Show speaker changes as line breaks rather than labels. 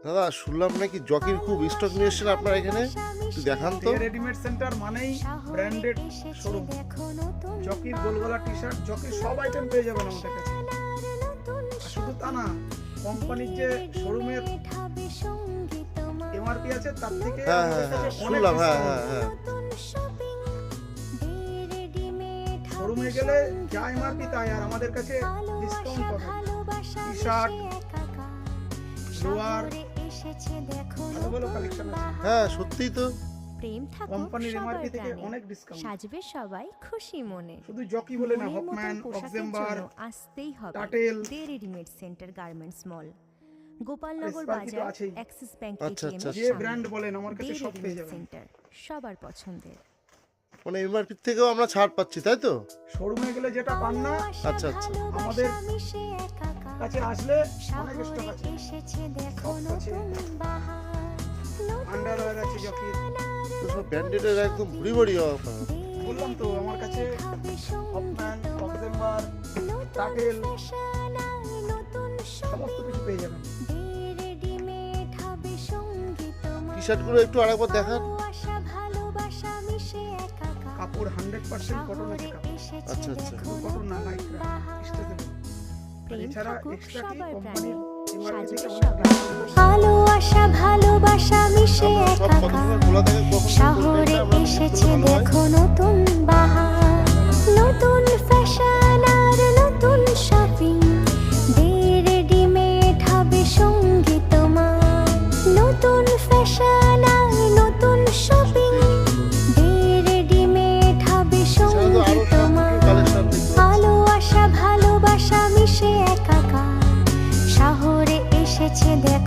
দাদা শুনলাম নাকি জকির খুব স্টক নিয়ে এসেছেন আপনার এখানে, একটু দেখান তো।
রেডিমেড সেন্টার মানেই ব্র্যান্ডেড শোরুম। জকির গোলগলা টি শার্ট, জকির সব আইটেম পেয়ে যাবেন আমাদের কাছে। আর শুধু তা না, কোম্পানির যে শোরুমের এমআরপি আছে তার থেকে
শুনলাম।
শোরুমে গেলে যা এমআরপি তাই, আর আমাদের কাছে ডিসকাউন্ট পাবেন। টি শার্ট, লোয়ার, ভালো ভালো কালেকশন আছে।
হ্যাঁ সত্যিই তো,
প্রেম থাকুক
কোম্পানির
সবার
এমআরপি থেকে
প্রাণে।
অনেক ডিসকাউন্ট।
সাজবে সবাই খুশি মনে।
শুধু জকি বলে না,
মনের মতন
হকম্যান,
পোশাকের
অক্সেম্বার,
জন্য আসতেই হবে
টাটেল,
দে রেডিমেড সেন্টার গার্মেন্টস মল, গোপালনগর
স্পার্কি তো
বাজার,
আছেই।
অ্যাক্সিস ব্যাংক
আচ্ছা,
এটিএম
আচ্ছা,
এর
যে
সামনে।
ব্র্যান্ড বলেন আমার কাছে
দে
সব পেয়ে
রেডিমেড
যাবেন।
সেন্টার সবার পছন্দের।
মানে এমআরপি থেকেও আমরা ছাড় পাচ্ছি তাই তো?
শোরুমে গেলে যেটা পান না,
আচ্ছা আচ্ছা,
আমাদের কাছে আসলে অনেক স্টক আছে। Socks আছে, আন্ডারওয়্যার আছে জকির।
তো সব ব্র্যান্ডেডের একদম ভুড়ি ভুড়ি অফার।
বললাম তো আমার কাছে হকম্যান, অক্সেম্বার, টাটেল সমস্ত কিছু পেয়ে যাবেন।
টি শার্টগুলো একটু আরেকবার দেখান।
কাপড় 100% কটন আছে কাপড়।
আচ্ছা আচ্ছা,
কটন না, লাইক্রা, স্ট্রেচেবল।
প্রেম
এছাড়া
থাকুক
এক্সট্রা কি
সবার
কোম্পানির
প্রাণে।
এমআরপি
সাজবে
থেকে
সবাই
ভালোবাসা ভালোবাসা মিশে
আপনারা সব কত
একাকার।
সময় খোলা থাকে, কখন
শহরে
আমরা
এসেছে
ভালো হয়।
দেখো নতুন বাহার, নতুন ফ্যাশন আর নতুন শপিং। দে রেডিমেড হবে সঙ্গী তোমার, নতুন ফ্যাশন আর নতুন শপিং। দে রেডিমেড হবে
এছাড়া তো
সঙ্গী
আরো সব
তোমার।
কালেকশন দেখতে পাচ্ছি।
ভালোবাসা ভালোবাসা মিশে একাকার। শহরে এসেছে দেখো